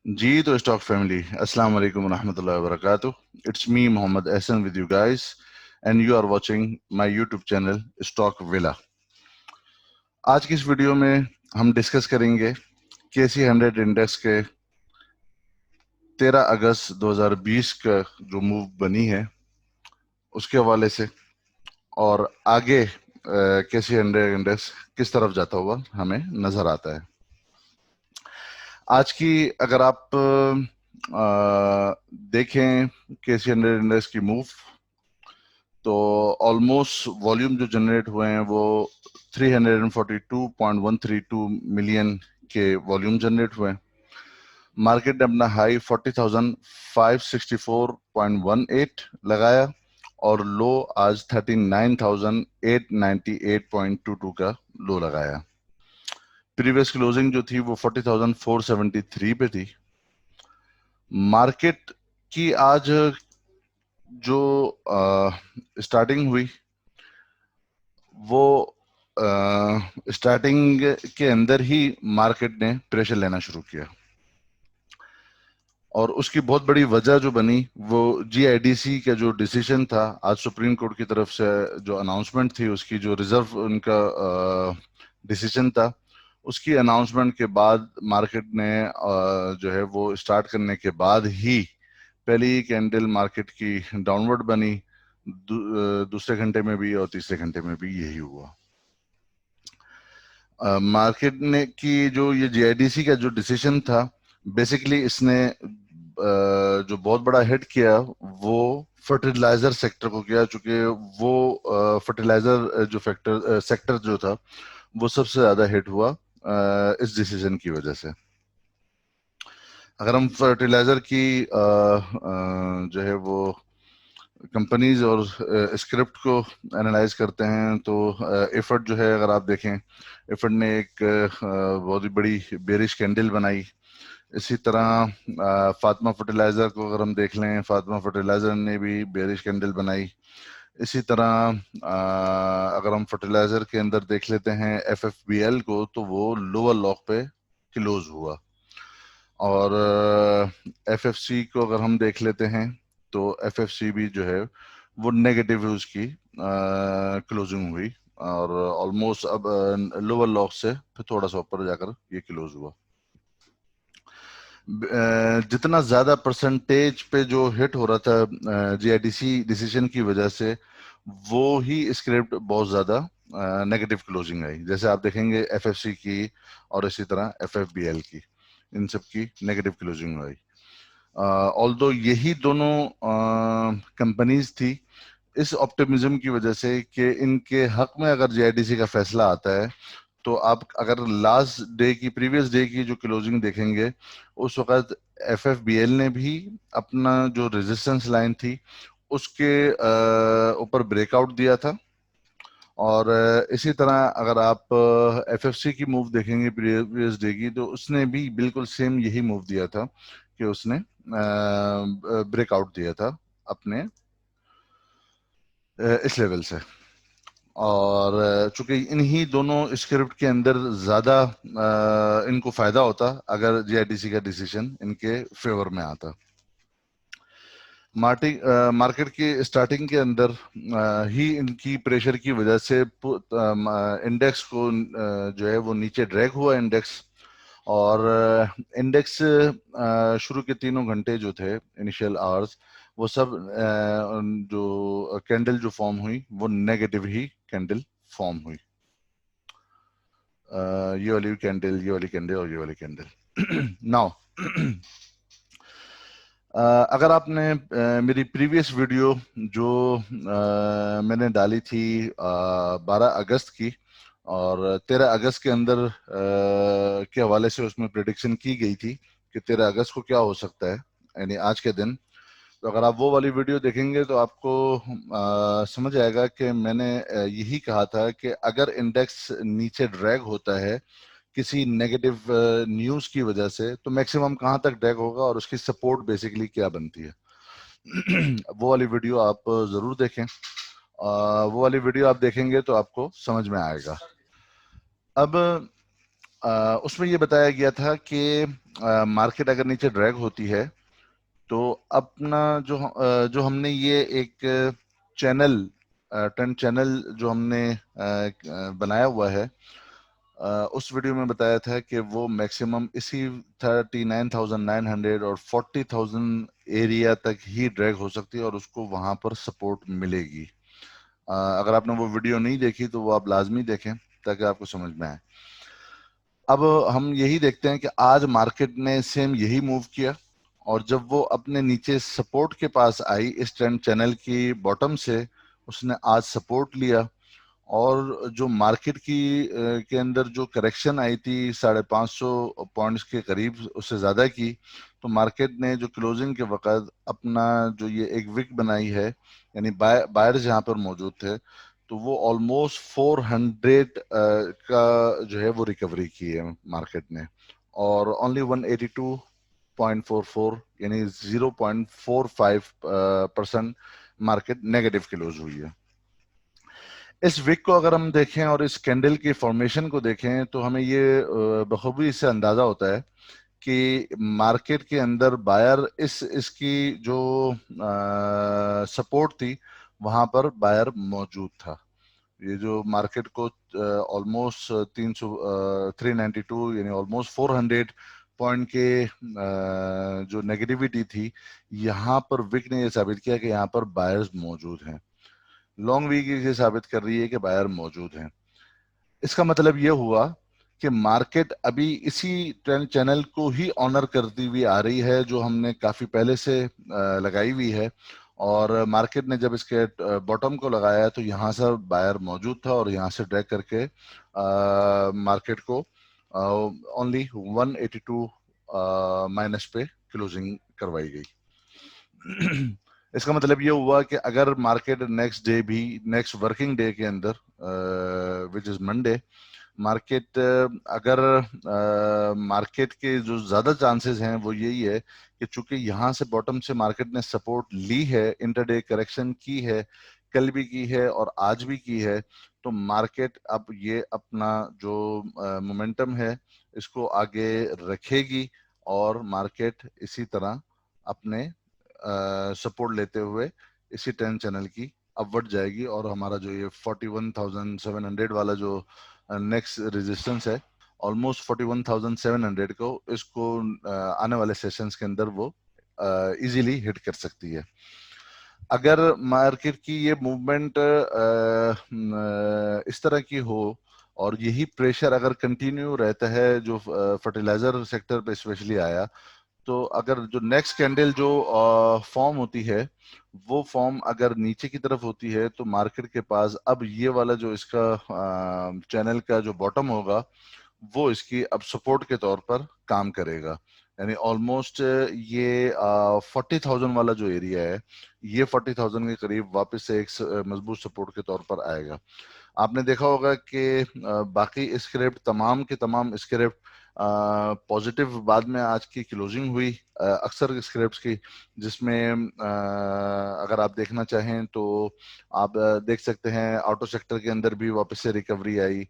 جی تو stock family السلام علیکم ورحمۃ اللہ وبرکاتہ. It's me Muhammad Ahsan with you guys and you are watching my YouTube channel stock ویلا. آج کی اس ویڈیو میں ہم ڈسکس کریں گے KC100 انڈیکس کے 13 اگست 2020 کا جو موو بنی ہے اس کے حوالے سے، اور آگے KC100 انڈیکس کس طرف جاتا ہوا ہمیں نظر آتا ہے. آج کی اگر آپ دیکھیں KC100 انڈیکس کی موو، تو آلموسٹ والیوم جو جنریٹ ہوئے ہیں وہ 342.132 ملین کے والیوم جنریٹ ہوئے ہیں. مارکیٹ نے اپنا ہائی 40,564.18 لگایا اور لو آج 39,898.22 کا لو لگایا. پریویس کلوزنگ جو تھی وہ 40,473 پہ تھی. مارکیٹ کی آج جو اسٹارٹنگ ہوئی وہ اسٹارٹنگ کے اندر ہی مارکیٹ نے پریشر لینا شروع کیا، اور اس کی بہت بڑی وجہ جو بنی وہ GIDC کا جو ڈیسیژن تھا آج سپریم کورٹ کی طرف سے، جو اناؤنسمنٹ تھی اس کی، جو ریزرو ان کا ڈیسیژن تھا، اس کی اناؤنسمنٹ کے بعد مارکیٹ نے جو ہے وہ اسٹارٹ کرنے کے بعد ہی پہلی کینڈل مارکیٹ کی ڈاؤن ورڈ بنی، دوسرے گھنٹے میں بھی اور تیسرے گھنٹے میں بھی یہی ہوا. مارکیٹ نے کی جو یہ GIDC کا جو ڈیسیژن تھا، بیسیکلی اس نے جو بہت بڑا ہٹ کیا وہ فرٹیلائزر سیکٹر کو کیا، چونکہ وہ فرٹیلائزر جو سیکٹر جو تھا وہ سب سے زیادہ ہٹ ہوا اس ڈیسیژن کی وجہ سے. اگر ہم فرٹیلائزر کی جو ہے وہ کمپنیز اور اسکرپٹ کو انالائز کرتے ہیں تو ایفرٹ جو ہے، اگر آپ دیکھیں ایفرٹ نے ایک بہت ہی بڑی بیرش کینڈل بنائی. اسی طرح فاطمہ فرٹیلائزر کو اگر ہم دیکھ لیں، فاطمہ فرٹیلائزر نے بھی بیرش کینڈل بنائی. اسی طرح اگر ہم فرٹیلائزر کے اندر دیکھ لیتے ہیں FFBL کو، تو وہ لوور لاک پہ کلوز ہوا. اور FFC کو اگر ہم دیکھ لیتے ہیں تو FFC بھی جو ہے وہ نیگیٹو اس کی کلوزنگ ہوئی، اور آلموسٹ اب لوور لاک سے پھر تھوڑا سا اوپر جا کر یہ کلوز ہوا. جتنا زیادہ پرسنٹیج پہ جو ہٹ ہو رہا تھا GIDC ڈیسیژن کی وجہ سے، وہ ہی اسکرپٹ بہت زیادہ نیگیٹو کلوزنگ آئی. جیسے آپ دیکھیں گے FFC کی اور اسی طرح FFBL کی، ان سب کی نیگیٹو کلوزنگ آئی. آلدو یہی دونوں کمپنیز تھی، اس آپٹیمزم کی وجہ سے کہ ان کے حق میں اگر GIDC کا فیصلہ آتا ہے تو آپ اگر لاسٹ ڈے کی، پریویس ڈے کی جو کلوزنگ دیکھیں گے، اس وقت FFBL نے بھی اپنا جو ریزسٹنس لائن تھی اس کے اوپر بریک آؤٹ دیا تھا. اور اسی طرح اگر آپ FFC کی موو دیکھیں گے پریویس ڈے کی، تو اس نے بھی بالکل سیم یہی موو دیا تھا کہ اس نے بریک آؤٹ دیا تھا اپنے اس لیول سے. اور چونکہ انہی دونوں اسکرپٹ کے اندر زیادہ ان کو فائدہ ہوتا اگر GIDC کا ڈیسیژن ان کے فیور میں آتا. مارکیٹ کی اسٹارٹنگ کے اندر ہی ان کی پریشر کی وجہ سے انڈیکس کو جو ہے وہ نیچے ڈریگ ہوا انڈیکس. اور انڈیکس شروع کے 3 گھنٹے جو تھے انیشیل آورز، وہ سب جو کینڈل جو فارم ہوئی وہ نیگیٹو ہی کینڈل فارم ہوئی. یہ والی کینڈل، یہ والی کینڈل اور یہ والی کینڈل. ناؤ اگر آپ نے میری پریویس ویڈیو جو میں نے ڈالی تھی 12 اگست کی، اور 13 اگست کے اندر کے حوالے سے اس میں پریڈکشن کی گئی تھی کہ 13 اگست کو کیا ہو سکتا ہے، یعنی آج کے دن، تو اگر آپ وہ والی ویڈیو دیکھیں گے تو آپ کو سمجھ آئے گا کہ میں نے یہی کہا تھا کہ اگر انڈیکس نیچے ڈریگ ہوتا ہے کسی نیگیٹو نیوز کی وجہ سے، تو میکسیمم کہاں تک ڈریگ ہوگا اور اس کی سپورٹ بیسیکلی کیا بنتی ہے. وہ والی ویڈیو آپ ضرور دیکھیں. وہ والی ویڈیو آپ دیکھیں گے تو آپ کو سمجھ میں آئے گا. اب اس میں یہ بتایا گیا تھا کہ مارکیٹ اگر نیچے ڈریگ ہوتی ہے تو اپنا جو ہم نے یہ ایک چینل ٹرینڈ چینل جو ہم نے بنایا ہوا ہے، اس ویڈیو میں بتایا تھا کہ وہ میکسیمم اسی 39,900 اور 40,000 ایریا تک ہی ڈریگ ہو سکتی ہے اور اس کو وہاں پر سپورٹ ملے گی. اگر آپ نے وہ ویڈیو نہیں دیکھی تو وہ آپ لازمی دیکھیں تاکہ آپ کو سمجھ میں آئے. اب ہم یہی دیکھتے ہیں کہ آج مارکیٹ نے سیم یہی موو کیا، اور جب وہ اپنے نیچے سپورٹ کے پاس آئی اس ٹرینڈ چینل کی باٹم سے، اس نے آج سپورٹ لیا، اور جو مارکیٹ کے اندر جو کریکشن آئی تھی 550 پوائنٹس کے قریب، اس سے زیادہ کی، تو مارکیٹ نے جو کلوزنگ کے وقت اپنا جو یہ ایک وک بنائی ہے، یعنی بائرز یہاں پر موجود تھے، تو وہ آلموسٹ 400 کا جو ہے وہ ریکوری کی ہے مارکیٹ نے، اور اونلی 182.44 یعنی 0.45% مارکیٹ نیگیٹو کلوز ہوئی ہے. اس وک کو اگر ہم دیکھیں اور اس کینڈل کی فارمیشن کو دیکھیں تو ہمیں یہ بخوبی اس سے اندازہ ہوتا ہے کہ مارکیٹ کے اندر بائر اس کی جو سپورٹ تھی وہاں پر بائر موجود تھا. یہ جو مارکیٹ کو آلموسٹ 392 یعنی آلموسٹ 400 پوائنٹ کے جو نیگیٹیوٹی تھی، یہاں پر وک نے یہ ثابت کیا کہ یہاں پر بائرز موجود ہیں. لانگ ویک یہ ثابت کر رہی ہے کہ بائر موجود ہیں. اس کا مطلب یہ ہوا کہ مارکیٹ ابھی اسی ٹرینڈ چینل کو ہی آنر کرتی ہوئی آ رہی ہے جو ہم نے کافی پہلے سے لگائی ہوئی ہے، اور مارکیٹ نے جب اس کے باٹم کو لگایا تو یہاں سے بائر موجود تھا اور یہاں سے ڈریگ کر کے مارکیٹ کو اونلی 182 مائنس پہ کلوزنگ کروائی گئی. اس کا مطلب یہ ہوا کہ اگر مارکیٹ نیکسٹ ڈے بھی نیکسٹ ورکنگ ڈے کے اندر وچ از منڈے، مارکیٹ اگر مارکیٹ کے جو زیادہ چانسز ہیں وہ یہی ہے کہ چونکہ یہاں سے باٹم سے مارکیٹ نے سپورٹ لی ہے، انٹرڈے کریکشن کی ہے، کل بھی کی ہے اور آج بھی کی ہے، تو مارکیٹ اب یہ اپنا جو مومنٹم ہے اس کو آگے رکھے گی اور مارکیٹ اسی طرح اپنے سپورٹ لیتے ہوئے اسی ٹرینڈ چینل کی اپورڈ جائے گی، اور ہمارا جو یہ 41,700 والا جو نیکسٹ ریزسٹنس ہے، آلموسٹ 41,700 کو اس کو آنے والے سیشنز کے اندر وہ ایزیلی ہٹ کر سکتی ہے. اگر مارکیٹ کی یہ موومنٹ اس طرح کی ہو اور یہی پریشر اگر کنٹینیو رہتا ہے جو فرٹیلائزر سیکٹر پہ اسپیشلی آیا، تو اگر جو نیکسٹ کینڈل جو فارم ہوتی ہے وہ فارم اگر نیچے کی طرف ہوتی ہے تو مارکیٹ کے پاس اب یہ والا جو اس کا چینل کا جو باٹم ہوگا وہ اس کی اب سپورٹ کے طور پر کام کرے گا. یعنی آلموسٹ یہ 40,000 والا جو ایریا ہے یہ 40,000 کے قریب واپس سے ایک مضبوط سپورٹ کے طور پر آئے گا. آپ نے دیکھا ہوگا کہ باقی اسکرپٹ تمام کے تمام اسکرپٹ پازیٹیو بعد میں آج کی کلوزنگ ہوئی اکثر اسکرپٹس کی، جس میں اگر آپ دیکھنا چاہیں تو آپ دیکھ سکتے ہیں آٹو سیکٹر کے اندر بھی واپس سے ریکوری آئی،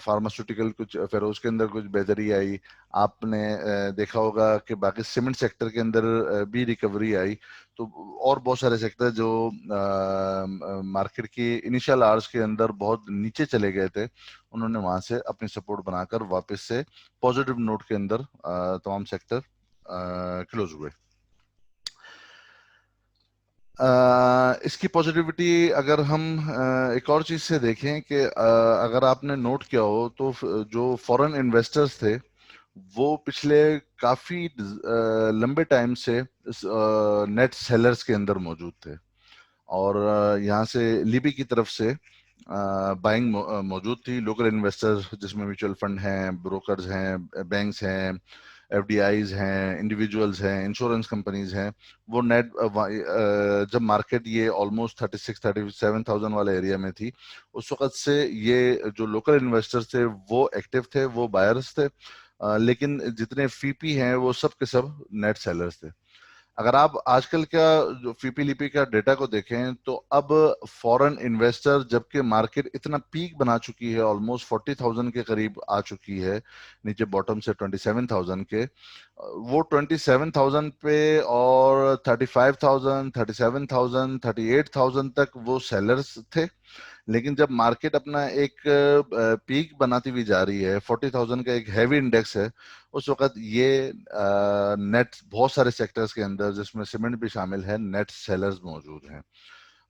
فارماسیوٹیکل کچھ فیروز کے اندر کچھ بہتری آئی. آپ نے دیکھا ہوگا کہ باقی سیمنٹ سیکٹر کے اندر بھی ریکوری آئی. تو اور بہت سارے سیکٹر جو مارکیٹ کی انیشل آورز کے اندر بہت نیچے چلے گئے تھے، انہوں نے وہاں سے اپنی سپورٹ بنا کر واپس سے پازیٹیو نوٹ کے اندر تمام سیکٹر کلوز ہوئے. اس کی پازیٹیوٹی اگر ہم ایک اور چیز سے دیکھیں کہ اگر آپ نے نوٹ کیا ہو تو جو فورن انویسٹرز تھے وہ پچھلے کافی لمبے ٹائم سے نیٹ سیلرز کے اندر موجود تھے، اور یہاں سے لیبی کی طرف سے بائنگ موجود تھی. لوکل انویسٹر جس میں میوچل فنڈ ہیں، بروکرز ہیں، بینکس ہیں، ایف ڈی آئیز ہیں، انڈیویجولز ہیں، انشورنس کمپنیز ہیں، وہ نیٹ جب مارکیٹ یہ آلموسٹ 36,000-37,000 والے ایریا میں تھی اس وقت سے یہ جو لوکل انویسٹرز تھے وہ ایکٹیو تھے، وہ بائرز تھے، لیکن جتنے فی پی ہیں وہ سب کے سب نیٹ سیلرز تھے. اگر آپ آج کل کا جو فی پی لیپی کا ڈیٹا کو دیکھیں تو اب فورن انویسٹر جبکہ مارکیٹ اتنا پیک بنا چکی ہے، آلموسٹ 40,000 کے قریب آ چکی ہے نیچے باٹم سے 27,000 کے، وہ 27,000 پہ اور 35,000 37,000 38,000 تک وہ سیلرز تھے. لیکن جب مارکیٹ اپنا ایک پیک بناتی ہوئی جا رہی ہے، 40,000 کا ایک ہیوی انڈیکس ہے، اس وقت یہ نیٹ بہت سارے سیکٹرز کے اندر جس میں سیمنٹ بھی شامل ہے نیٹ سیلرز موجود ہیں.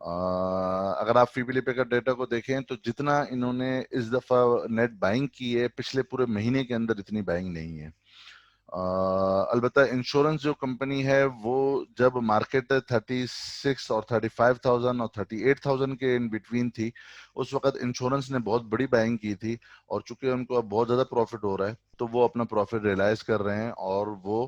اگر آپ فی پہ کا ڈیٹا کو دیکھیں تو جتنا انہوں نے اس دفعہ نیٹ بائنگ کی ہے پچھلے پورے مہینے کے اندر اتنی بائنگ نہیں ہے. البتہ انشورنس جو کمپنی ہے وہ جب مارکیٹ 36 اور 35,000 اور 38,000 کے ان بٹوین تھی، اس وقت انشورنس نے بہت بڑی بائنگ کی تھی، اور چونکہ ان کو اب بہت زیادہ پروفٹ ہو رہا ہے تو وہ اپنا پروفٹ ریلائز کر رہے ہیں، اور وہ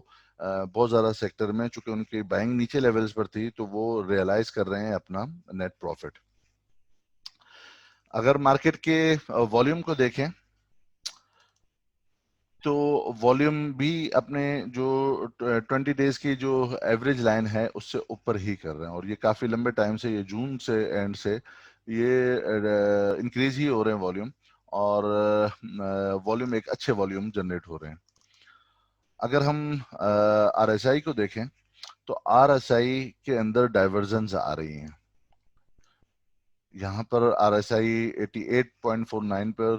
بہت زیادہ سیکٹر میں چونکہ ان کی بائنگ نیچے لیولز پر تھی تو وہ ریلائز کر رہے ہیں اپنا نیٹ پروفٹ. اگر مارکیٹ کے والیوم کو دیکھیں تو والیوم بھی اپنے جو 20 ڈیز کی جو ایوریج لائن ہے اس سے اوپر ہی کر رہے ہیں، اور یہ کافی لمبے ٹائم سے، یہ جون سے اینڈ سے یہ انکریز ہی ہو رہے ہیں والیوم، اور والیوم ایک اچھے والیوم جنریٹ ہو رہے ہیں. اگر ہم آر ایس آئی کو دیکھیں تو آر ایس آئی کے اندر ڈائیورژنز آ رہی ہیں. یہاں پر آر ایس آئی 88.49 پر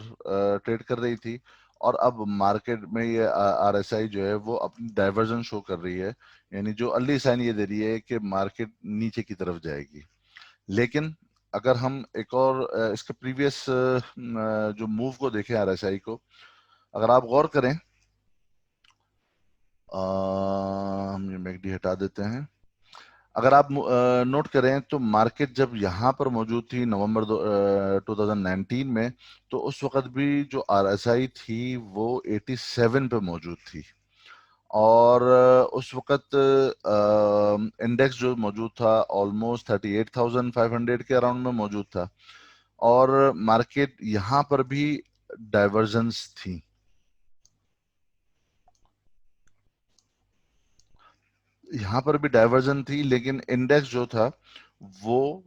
ٹریڈ کر رہی تھی، اور اب مارکیٹ میں یہ آر ایس آئی جو ہے وہ اپنی ڈائیورژن شو کر رہی ہے، یعنی جو ارلی سائن یہ دے رہی ہے کہ مارکیٹ نیچے کی طرف جائے گی. لیکن اگر ہم ایک اور اس کے پریویس جو موو کو دیکھیں آر ایس آئی کو، اگر آپ غور کریں، ہم یہ میک ڈی ہٹا دیتے ہیں. اگر آپ نوٹ کریں تو مارکیٹ جب یہاں پر موجود تھی نومبر 2019 میں، تو اس وقت بھی جو آر ایس آئی تھی وہ 87 پہ موجود تھی، اور اس وقت انڈیکس جو موجود تھا آلموسٹ 38,500 کے اراؤنڈ میں موجود تھا، اور مارکیٹ یہاں پر بھی ڈائیورژنس تھی. یہاں پر بھی ڈائیورژن تھی، لیکن انڈیکس جو تھا وہ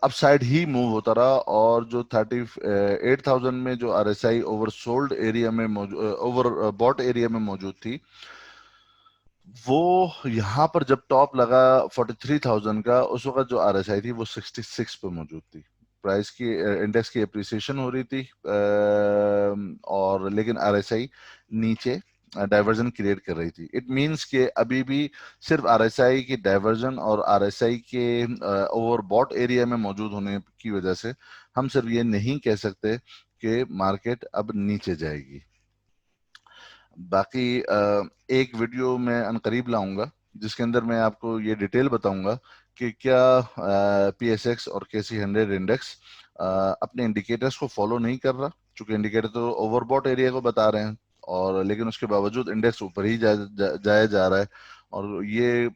اپ سائڈ ہی موو ہوتا رہا، اور جو 38,000 میں جو are S I over sold area میں اوور باٹ ایریا میں موجود تھی، وہ یہاں پر جب ٹاپ لگا 43,000 کا، اس وقت جو آر ایس آئی تھی وہ 66 پہ موجود تھی. پرائس کی انڈیکس کی اپریسیشن ہو رہی تھی، اور لیکن آر ایس آئی نیچے ڈائیورژن کریٹ کر رہی تھی. اٹ مینس کہ ابھی بھی صرف آر ایس آئی کی ڈائیورژن اور آر ایس آئی کے اوور باٹ ایریا میں موجود ہونے کی وجہ سے ہم صرف یہ نہیں کہہ سکتے کہ مارکیٹ اب نیچے جائے گی. باقی ایک ویڈیو میں انقریب لاؤں گا جس کے اندر میں آپ کو یہ ڈیٹیل بتاؤں گا کہ کیا پی ایس ایکس اور کے سی 100 انڈیکس اپنے انڈیکیٹرز کو فالو نہیں کر رہا، چونکہ انڈیکیٹر تو اوور باٹ ایریا کو بتا رہے ہیں، اور لیکن اس کے باوجود انڈیکس اوپر ہی جایا جا رہا ہے. اور یہ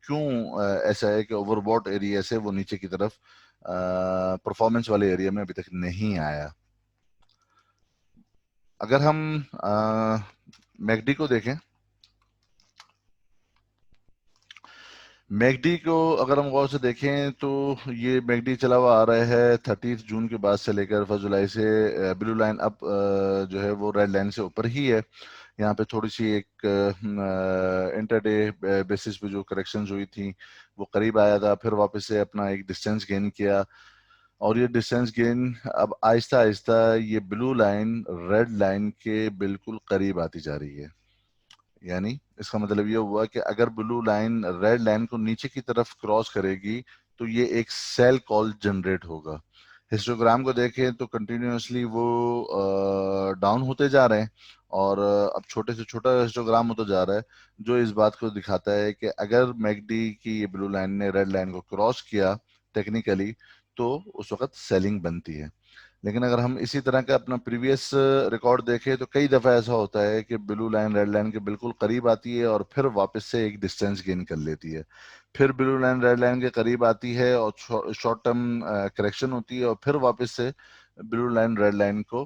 کیوں ایسا ہے کہ اوور باٹ ایریا سے وہ نیچے کی طرف پرفارمنس والے ایریا میں ابھی تک نہیں آیا. اگر ہم میکڈی کو دیکھیں، میکڈی کو اگر ہم غور سے دیکھیں تو یہ میکڈی چلا ہوا آ رہا ہے 30 جون کے بعد سے لے کر 1 جولائی سے بلو لائن اپ جو ہے وہ ریڈ لائن سے اوپر ہی ہے. یہاں پہ تھوڑی سی ایک انٹر ڈے بیسس پہ جو کریکشنز ہوئی تھیں وہ قریب آیا تھا، پھر واپس سے اپنا ایک ڈسٹینس گین کیا، اور یہ ڈسٹینس گین اب آہستہ آہستہ یہ بلو لائن ریڈ لائن کے بالکل قریب آتی جا رہی ہے. یعنی اس کا مطلب یہ ہوا کہ اگر بلو لائن ریڈ لائن کو نیچے کی طرف کراس کرے گی تو یہ ایک سیل کال جنریٹ ہوگا. ہسٹوگرام کو دیکھیں تو کنٹینیوسلی وہ ڈاؤن ہوتے جا رہے ہیں، اور اب چھوٹے سے چھوٹا ہسٹوگرام ہوتا جا رہا ہے، جو اس بات کو دکھاتا ہے کہ اگر میکڈی کی یہ بلو لائن نے ریڈ لائن کو کراس کیا ٹیکنیکلی تو اس وقت سیلنگ بنتی ہے. لیکن اگر ہم اسی طرح کا اپنا پریویس ریکارڈ دیکھیں تو کئی دفعہ ایسا ہوتا ہے کہ بلو لائن ریڈ لائن کے بالکل قریب آتی ہے اور پھر واپس سے ایک ڈسٹینس گین کر لیتی ہے، پھر بلو لائن ریڈ لائن کے قریب آتی ہے اور شارٹ ٹرم کریکشن ہوتی ہے، اور پھر واپس سے بلو لائن ریڈ لائن کو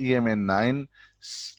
EMA 9